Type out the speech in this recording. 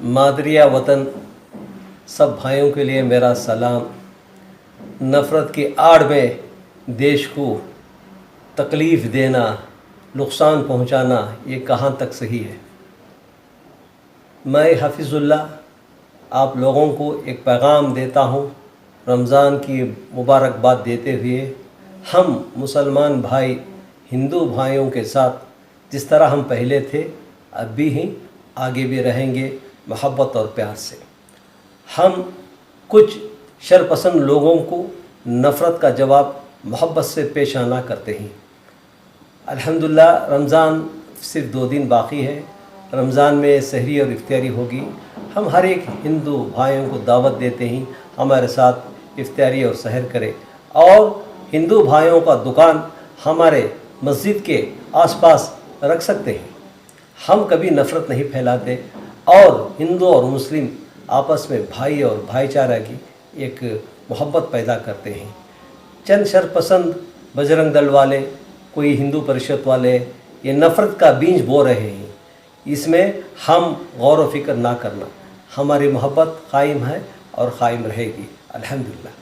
मादरिया वतन सब भाइयों के लिए मेरा सलाम। नफ़रत की आड़ में देश को तकलीफ़ देना, नुकसान पहुंचाना, ये कहाँ तक सही है। मैं हफ़ीज़ुल्लाह आप लोगों को एक पैगाम देता हूँ रमज़ान की मुबारकबाद देते हुए। हम मुसलमान भाई हिंदू भाइयों के साथ जिस तरह हम पहले थे अब भी ही आगे भी रहेंगे, मोहब्बत और प्यार से। हम कुछ शरपसंद लोगों को नफ़रत का जवाब मोहब्बत से पेश आना करते हैं। अल्हम्दुलिल्लाह रमज़ान सिर्फ 2 दिन बाकी है। रमज़ान में सहरी और इफ्तारी होगी। हम हर एक हिंदू भाइयों को दावत देते हैं हमारे साथ इफ्तारी और सहर करें। और हिंदू भाइयों का दुकान हमारे मस्जिद के आसपास रख सकते हैं। हम कभी नफ़रत नहीं फैलाते और हिंदू और मुस्लिम आपस में भाई और भाईचारा की एक मोहब्बत पैदा करते हैं। चंद शरपसंद बजरंग दल वाले, कोई हिंदू परिषद वाले ये नफ़रत का बीज बो रहे हैं। इसमें हम गौर व फिक्र ना करना, हमारी मोहब्बत कायम है और कायम रहेगी अल्हम्दुलिल्लाह।